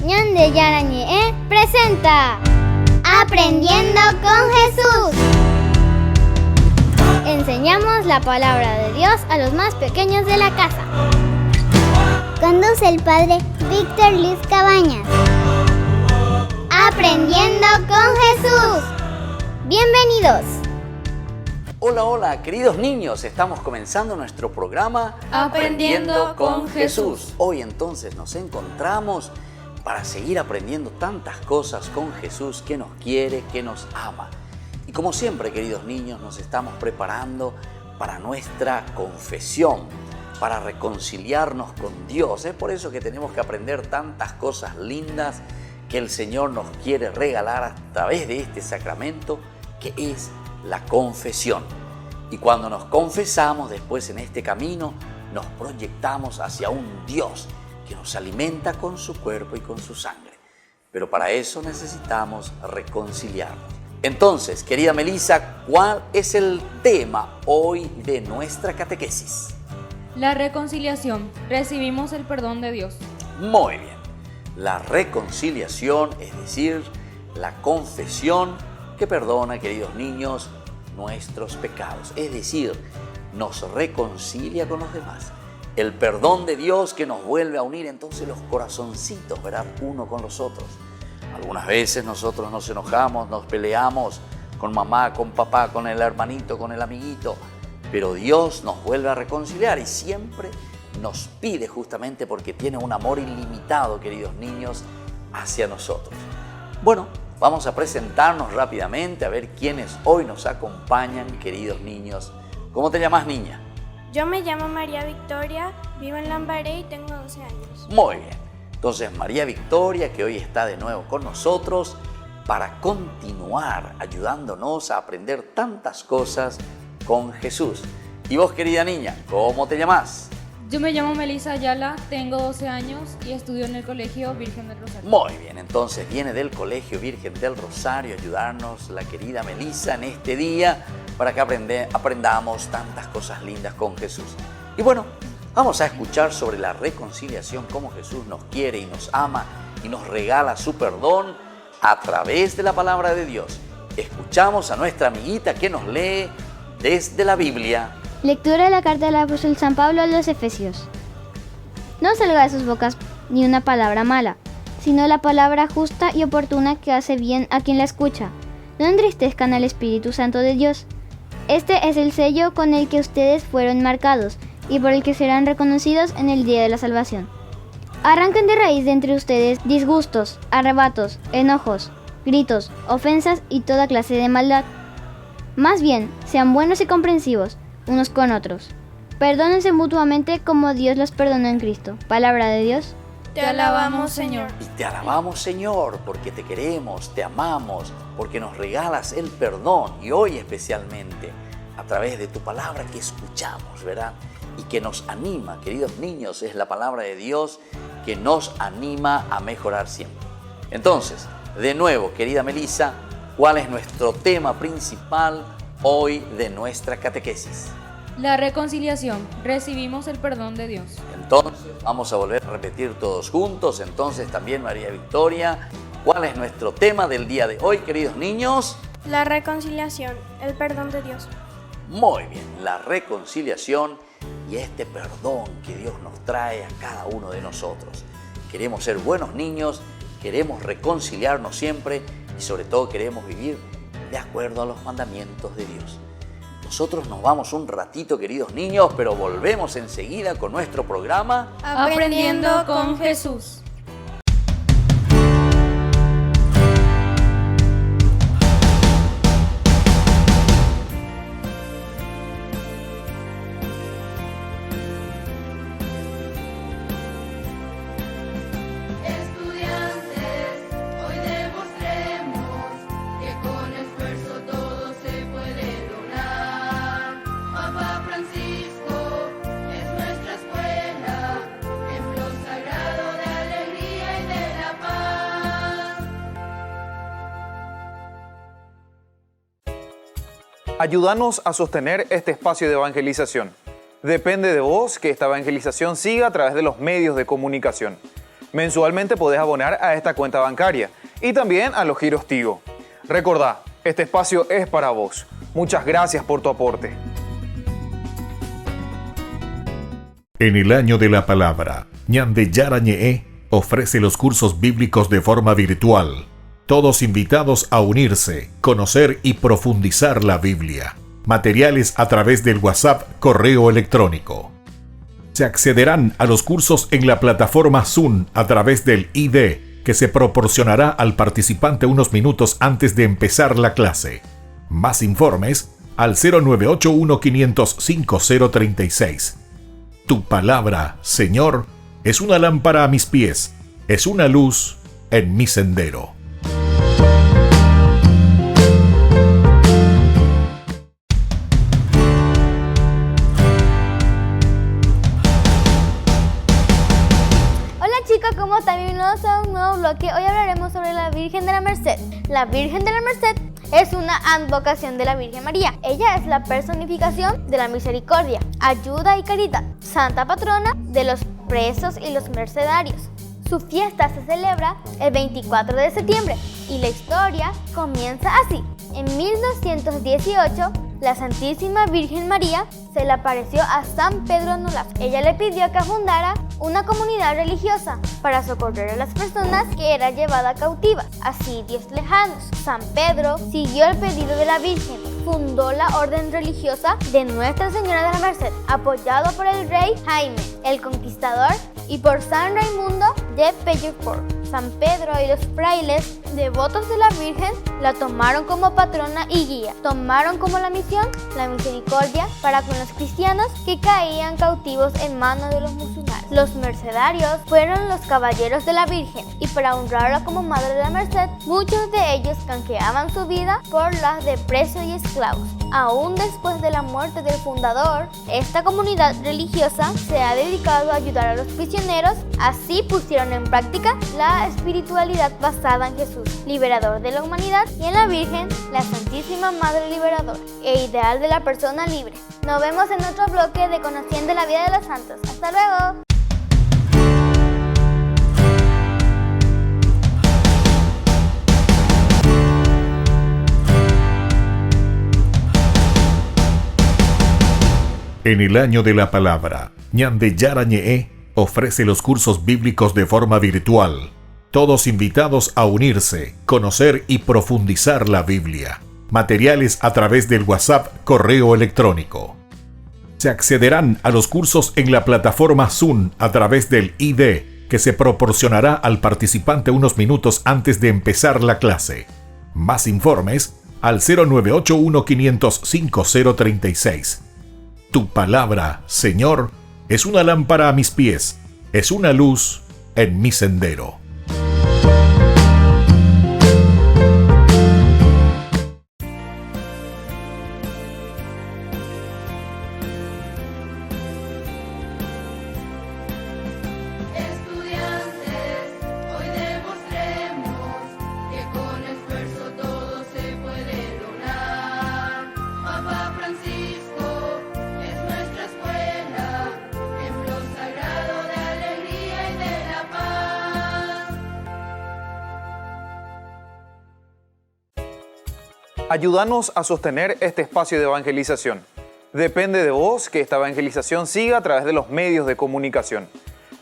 Ñande Yarañe presenta Aprendiendo con Jesús. Enseñamos la palabra de Dios a los más pequeños de la casa. Conduce el padre Víctor Luis Cabañas. Aprendiendo con Jesús. Bienvenidos. Hola, hola, queridos niños, estamos comenzando nuestro programa Aprendiendo con Jesús. Hoy entonces nos encontramos para seguir aprendiendo tantas cosas con Jesús que nos quiere, que nos ama. Y como siempre, queridos niños, nos estamos preparando para nuestra confesión, para reconciliarnos con Dios. Es por eso que tenemos que aprender tantas cosas lindas que el Señor nos quiere regalar a través de este sacramento que es la confesión. Y cuando nos confesamos, después en este camino nos proyectamos hacia un Dios que nos alimenta con su cuerpo y con su sangre. Pero para eso necesitamos reconciliarnos. Entonces, querida Melissa, ¿cuál es el tema hoy de nuestra catequesis? La reconciliación. Recibimos el perdón de Dios. Muy bien. La reconciliación, es decir, la confesión que perdona, queridos niños, nuestros pecados. Es decir, nos reconcilia con los demás. El perdón de Dios que nos vuelve a unir entonces los corazoncitos, ¿verdad? Uno con los otros. Algunas veces nosotros nos enojamos, nos peleamos con mamá, con papá, con el hermanito, con el amiguito, pero Dios nos vuelve a reconciliar y siempre nos pide, justamente porque tiene un amor ilimitado, queridos niños, hacia nosotros. Bueno, vamos a presentarnos rápidamente a ver quiénes hoy nos acompañan, queridos niños. ¿Cómo te llamas, niña? Yo me llamo María Victoria, vivo en Lambaré y tengo 12 años. Muy bien. Entonces, María Victoria, que hoy está de nuevo con nosotros para continuar ayudándonos a aprender tantas cosas con Jesús. Y vos, querida niña, ¿cómo te llamas? Yo me llamo Melissa Ayala, tengo 12 años y estudio en el Colegio Virgen del Rosario. Muy bien, entonces viene del Colegio Virgen del Rosario a ayudarnos la querida Melissa en este día para que aprendamos tantas cosas lindas con Jesús. Y bueno, vamos a escuchar sobre la reconciliación, cómo Jesús nos quiere y nos ama y nos regala su perdón a través de la palabra de Dios. Escuchamos a nuestra amiguita que nos lee desde la Biblia. Lectura de la carta del apóstol San Pablo a los Efesios. No salga de sus bocas ni una palabra mala, sino la palabra justa y oportuna que hace bien a quien la escucha. No entristezcan al Espíritu Santo de Dios. Este es el sello con el que ustedes fueron marcados y por el que serán reconocidos en el día de la salvación. Arranquen de raíz de entre ustedes disgustos, arrebatos, enojos, gritos, ofensas y toda clase de maldad. Más bien, sean buenos y comprensivos unos con otros. Perdónense mutuamente como Dios los perdonó en Cristo. Palabra de Dios. Te alabamos, Señor. Y te alabamos, Señor, porque te queremos, te amamos, porque nos regalas el perdón y hoy especialmente a través de tu palabra que escuchamos, ¿verdad? Y que nos anima, queridos niños, es la palabra de Dios que nos anima a mejorar siempre. Entonces, de nuevo, querida Melissa, ¿cuál es nuestro tema principal hoy de nuestra catequesis? La reconciliación. Recibimos el perdón de Dios. Entonces, vamos a volver a repetir todos juntos. Entonces, también María Victoria, ¿cuál es nuestro tema del día de hoy, queridos niños? La reconciliación, el perdón de Dios. Muy bien, la reconciliación y este perdón que Dios nos trae a cada uno de nosotros. Queremos ser buenos niños, queremos reconciliarnos siempre y sobre todo queremos vivir de acuerdo a los mandamientos de Dios. Nosotros nos vamos un ratito, queridos niños, pero volvemos enseguida con nuestro programa Aprendiendo con Jesús. Ayúdanos a sostener este espacio de evangelización. Depende de vos que esta evangelización siga a través de los medios de comunicación. Mensualmente podés abonar a esta cuenta bancaria y también a los giros Tigo. Recordá, este espacio es para vos. Muchas gracias por tu aporte. En el año de la palabra, Ñande Yarañe'e ofrece los cursos bíblicos de forma virtual. Todos invitados a unirse, conocer y profundizar la Biblia. Materiales a través del WhatsApp, correo electrónico. Se accederán a los cursos en la plataforma Zoom a través del ID, que se proporcionará al participante unos minutos antes de empezar la clase. Más informes al 0981 505 036. Tu palabra, Señor, es una lámpara a mis pies, es una luz en mi sendero. Hola chicos, ¿cómo están? Bienvenidos a un nuevo bloque. Hoy hablaremos sobre la Virgen de la Merced. La Virgen de la Merced es una advocación de la Virgen María. Ella es la personificación de la misericordia, ayuda y caridad, santa patrona de los presos y los mercedarios. Su fiesta se celebra el 24 de septiembre y la historia comienza así. En 1218, la Santísima Virgen María se le apareció a San Pedro Nolasco. Ella le pidió que fundara una comunidad religiosa para socorrer a las personas que eran llevadas cautivas a sitios lejanos. San Pedro siguió el pedido de la Virgen, fundó la orden religiosa de Nuestra Señora de la Merced, apoyado por el rey Jaime el Conquistador y por San Raimundo de Pelleufort. San Pedro y los frailes devotos de la Virgen la tomaron como patrona y guía. Tomaron como la misión la misericordia para con los cristianos que caían cautivos en manos de los musulmanes. Los mercedarios fueron los caballeros de la Virgen y para honrarla como Madre de la Merced, muchos de ellos canjeaban su vida por las de presos y esclavos. Aún después de la muerte del fundador, esta comunidad religiosa se ha dedicado a ayudar a los prisioneros. Así pusieron en práctica la espiritualidad basada en Jesús, liberador de la humanidad, y en la Virgen, la Santísima Madre Liberadora e ideal de la persona libre. Nos vemos en otro bloque de Conociendo la Vida de los Santos. ¡Hasta luego! En el año de la palabra, Ñande Yarañe'e ofrece los cursos bíblicos de forma virtual. Todos invitados a unirse, conocer y profundizar la Biblia. Materiales a través del WhatsApp, correo electrónico. Se accederán a los cursos en la plataforma Zoom a través del ID, que se proporcionará al participante unos minutos antes de empezar la clase. Más informes al 0981 505 036. Tu palabra, Señor, es una lámpara a mis pies, es una luz en mi sendero. Ayúdanos a sostener este espacio de evangelización. Depende de vos que esta evangelización siga a través de los medios de comunicación.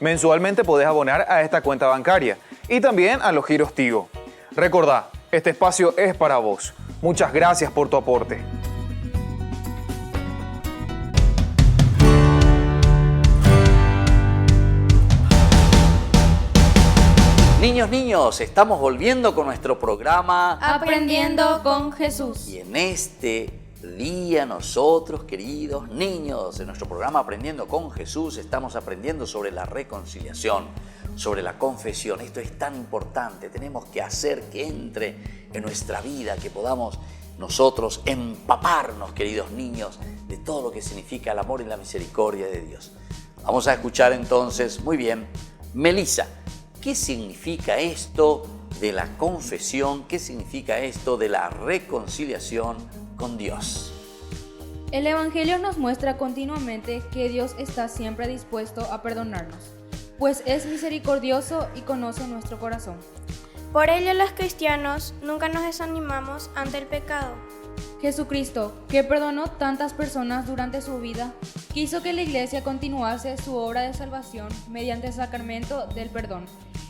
Mensualmente podés abonar a esta cuenta bancaria y también a los giros Tigo. Recordá, este espacio es para vos. Muchas gracias por tu aporte. Niños, estamos volviendo con nuestro programa Aprendiendo con Jesús. y en este día nosotros, queridos niños, en nuestro programa Aprendiendo con Jesús, estamos aprendiendo sobre la reconciliación, sobre la confesión. Esto es tan importante, tenemos que hacer que entre en nuestra vida, que podamos nosotros empaparnos, queridos niños, de todo lo que significa el amor y la misericordia de Dios. Vamos a escuchar entonces, muy bien, Melissa, ¿qué significa esto de la confesión? ¿Qué significa esto de la reconciliación con Dios? El Evangelio nos muestra continuamente que Dios está siempre dispuesto a perdonarnos. pues es misericordioso y conoce nuestro corazón. Por ello los cristianos nunca nos desanimamos ante el pecado. Jesucristo, que perdonó tantas personas durante su vida, quiso que la Iglesia continuase su obra de salvación mediante el sacramento del perdón,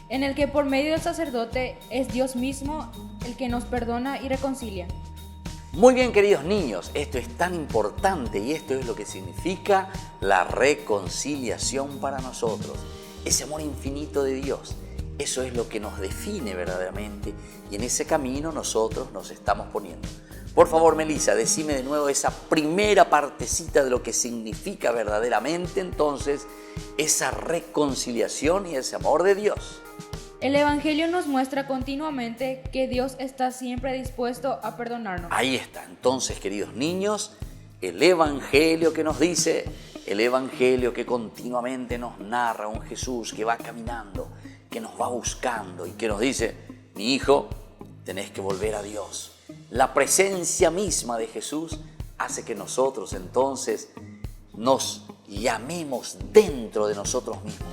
en el que por medio del sacerdote es Dios mismo el que nos perdona y reconcilia. Muy bien, queridos niños, esto es tan importante y esto es lo que significa la reconciliación para nosotros. Ese amor infinito de Dios, eso es lo que nos define verdaderamente y en ese camino nosotros nos estamos poniendo. Por favor, Melissa, decime de nuevo esa primera partecita de lo que significa verdaderamente entonces esa reconciliación y ese amor de Dios. El Evangelio nos muestra continuamente que Dios está siempre dispuesto a perdonarnos. Ahí está, entonces, queridos niños, el Evangelio que nos dice, el Evangelio que continuamente nos narra un Jesús que va caminando, que nos va buscando y que nos dice, mi hijo, tenés que volver a Dios. La presencia misma de Jesús hace que nosotros entonces nos llamemos dentro de nosotros mismos.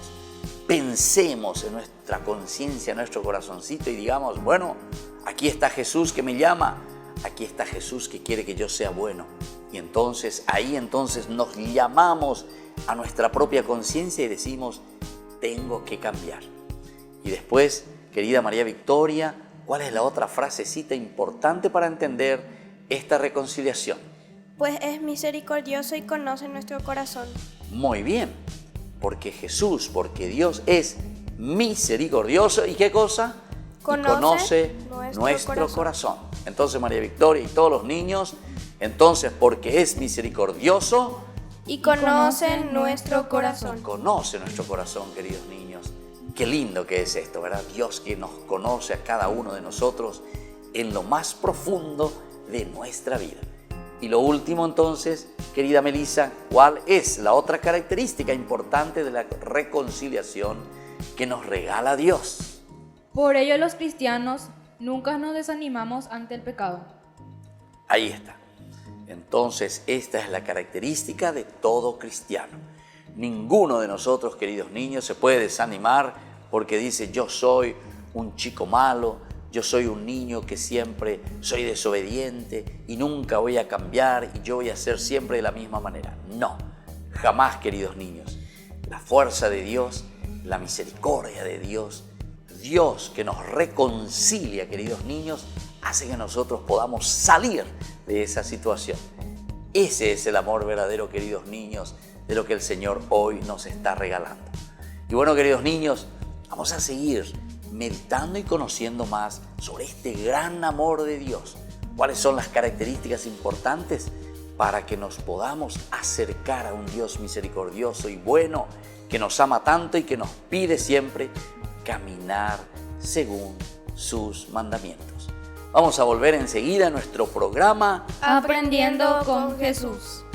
Pensemos en nuestra conciencia, en nuestro corazoncito y digamos, bueno, aquí está Jesús que me llama, aquí está Jesús que quiere que yo sea bueno. Y entonces, ahí entonces nos llamamos a nuestra propia conciencia y decimos, tengo que cambiar. Y después, querida María Victoria, ¿cuál es la otra frasecita importante para entender esta reconciliación? Pues es misericordioso y conoce nuestro corazón. Muy bien, porque Jesús, porque Dios es misericordioso. ¿Y qué cosa? Conoce nuestro corazón. Entonces, María Victoria y todos los niños, entonces, porque es misericordioso y conoce nuestro corazón. Conoce nuestro corazón, queridos niños. Qué lindo que es esto, ¿verdad? Dios que nos conoce a cada uno de nosotros en lo más profundo de nuestra vida. Y lo último entonces, querida Melissa, ¿cuál es la otra característica importante de la reconciliación que nos regala Dios? Por ello los cristianos nunca nos desanimamos ante el pecado. Ahí está. Entonces, esta es la característica de todo cristiano. Ninguno de nosotros, queridos niños, se puede desanimar porque dice, yo soy un chico malo, yo soy un niño que siempre soy desobediente y nunca voy a cambiar y yo voy a ser siempre de la misma manera. No, jamás, queridos niños. La fuerza de Dios, la misericordia de Dios, Dios que nos reconcilia, queridos niños, hace que nosotros podamos salir de esa situación. Ese es el amor verdadero, queridos niños, de lo que el Señor hoy nos está regalando. Y bueno, queridos niños, vamos a seguir meditando y conociendo más sobre este gran amor de Dios. ¿Cuáles son las características importantes para que nos podamos acercar a un Dios misericordioso y bueno, que nos ama tanto y que nos pide siempre caminar según sus mandamientos? Vamos a volver enseguida a nuestro programa Aprendiendo con Jesús.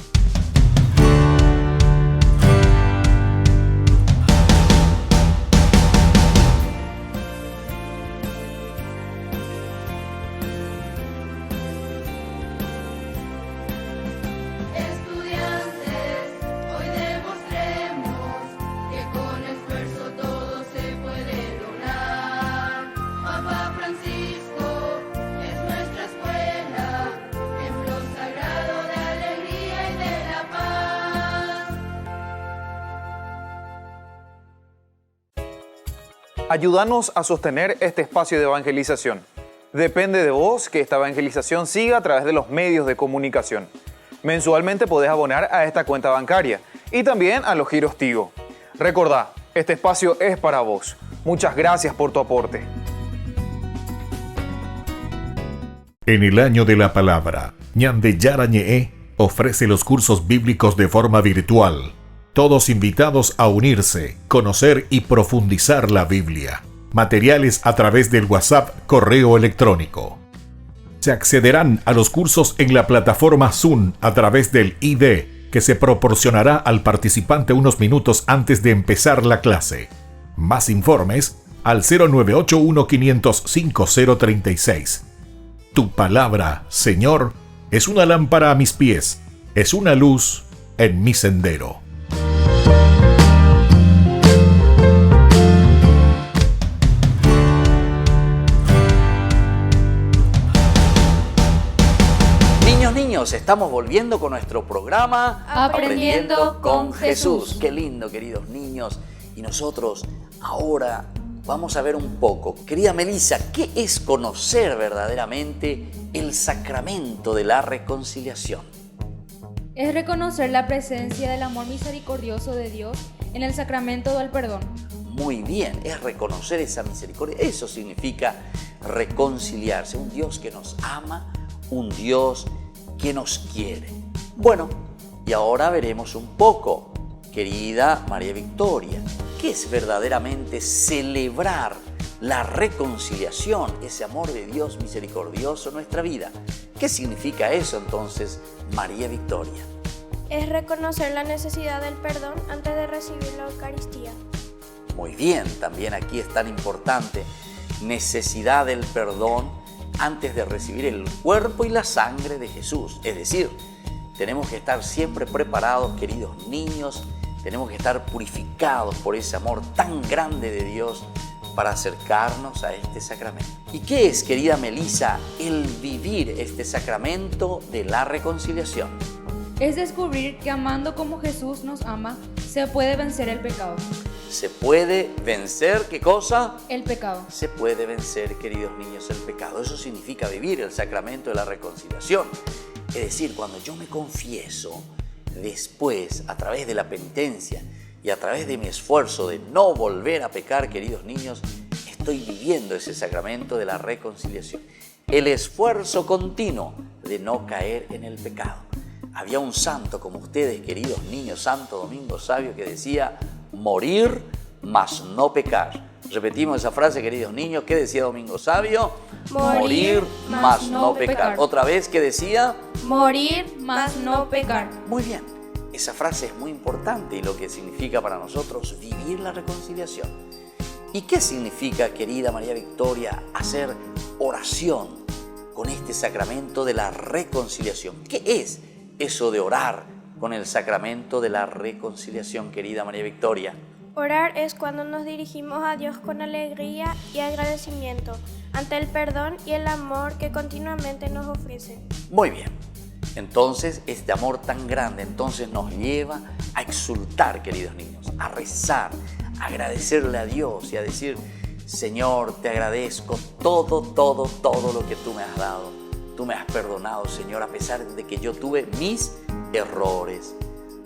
Ayúdanos a sostener este espacio de evangelización. Depende de vos que esta evangelización siga a través de los medios de comunicación. Mensualmente podés abonar a esta cuenta bancaria y también a los giros Tigo. Recordá, este espacio es para vos. Muchas gracias por tu aporte. En el año de la palabra, Ñande Yara Ñe'e ofrece los cursos bíblicos de forma virtual. Todos invitados a unirse, conocer y profundizar la Biblia. Materiales a través del WhatsApp, correo electrónico. Se accederán a los cursos en la plataforma Zoom a través del ID, que se proporcionará al participante unos minutos antes de empezar la clase. Más informes al 0981-500-5036. Tu palabra, Señor, es una lámpara a mis pies, es una luz en mi sendero. niños, estamos volviendo con nuestro programa Aprendiendo con Jesús. Qué lindo, queridos niños. Y nosotros ahora vamos a ver un poco. Querida Melissa, ¿qué es conocer verdaderamente el sacramento de la reconciliación? Es reconocer la presencia del amor misericordioso de Dios en el sacramento del perdón. Muy bien, es reconocer esa misericordia. Eso significa reconciliarse. Un Dios que nos ama, un Dios que nos quiere. Bueno, y ahora veremos un poco, querida María Victoria, ¿qué es verdaderamente celebrar la reconciliación, ese amor de Dios misericordioso en nuestra vida? ¿Qué significa eso entonces, María Victoria? Es reconocer la necesidad del perdón antes de recibir la Eucaristía. Muy bien, también aquí es tan importante, necesidad del perdón antes de recibir el cuerpo y la sangre de Jesús. Es decir, tenemos que estar siempre preparados, queridos niños, tenemos que estar purificados por ese amor tan grande de Dios para acercarnos a este sacramento. ¿Y qué es, querida Melissa, el vivir este sacramento de la reconciliación? Es descubrir que amando como Jesús nos ama, se puede vencer el pecado. ¿Se puede vencer qué cosa? El pecado. Se puede vencer, queridos niños, el pecado. Eso significa vivir el sacramento de la reconciliación. Es decir, cuando yo me confieso, después, a través de la penitencia y a través de mi esfuerzo de no volver a pecar, queridos niños, estoy viviendo ese sacramento de la reconciliación. El esfuerzo continuo de no caer en el pecado. Había un santo como ustedes, queridos niños, Santo Domingo Sabio, que decía: morir, mas no pecar. Repetimos esa frase, queridos niños. ¿Qué decía Domingo Sabio? Morir, mas no pecar. Otra vez, ¿qué decía? Morir, mas no pecar. Muy bien. Esa frase es muy importante y lo que significa para nosotros vivir la reconciliación. ¿Y qué significa, querida María Victoria, hacer oración con este sacramento de la reconciliación? ¿Qué es eso de orar con el sacramento de la reconciliación, querida María Victoria? Orar es cuando nos dirigimos a Dios con alegría y agradecimiento ante el perdón y el amor que continuamente nos ofrece. Muy bien. Entonces, este amor tan grande entonces nos lleva a exultar, queridos niños, a rezar, a agradecerle a Dios y a decir: Señor, te agradezco todo lo que tú me has dado. Tú me has perdonado, Señor, a pesar de que yo tuve mis errores.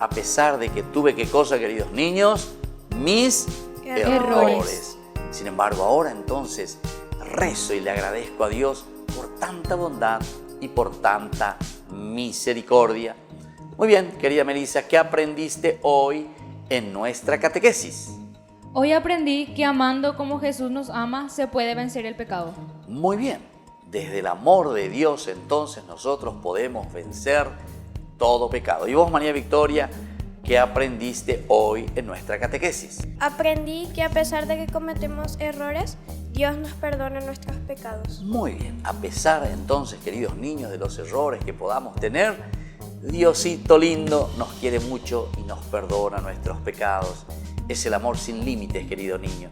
A pesar de que tuve, ¿qué cosa, queridos niños? Mis errores. Sin embargo, ahora entonces rezo y le agradezco a Dios por tanta bondad y por tanta misericordia. Muy bien, querida Melissa, ¿qué aprendiste hoy en nuestra catequesis? Hoy aprendí que amando como Jesús nos ama, se puede vencer el pecado. Muy bien, desde el amor de Dios entonces nosotros podemos vencer todo pecado. ¿Y vos, María Victoria, qué aprendiste hoy en nuestra catequesis? Aprendí que a pesar de que cometemos errores, Dios nos perdona nuestros pecados. Muy bien, a pesar entonces, queridos niños, de los errores que podamos tener, Diosito lindo nos quiere mucho y nos perdona nuestros pecados. Es el amor sin límites, querido niño.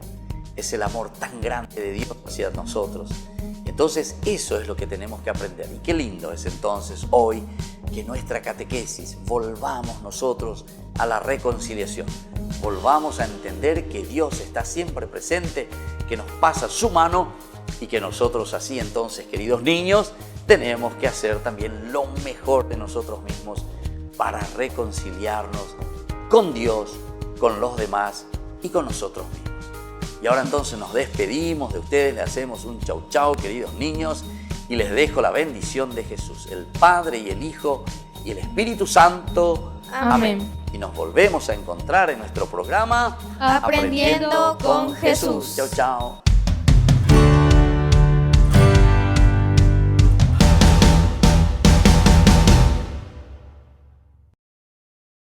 Es el amor tan grande de Dios hacia nosotros. Entonces, eso es lo que tenemos que aprender. Y qué lindo es entonces hoy que nuestra catequesis volvamos nosotros a la reconciliación. Volvamos a entender que Dios está siempre presente, que nos pasa su mano y que nosotros así entonces, queridos niños, tenemos que hacer también lo mejor de nosotros mismos para reconciliarnos con Dios, con los demás y con nosotros mismos. Y ahora entonces nos despedimos de ustedes, le hacemos un chau chau, queridos niños, y les dejo la bendición de Jesús, el Padre y el Hijo y el Espíritu Santo. Amén. Y nos volvemos a encontrar en nuestro programa Aprendiendo con Jesús. Chau chau.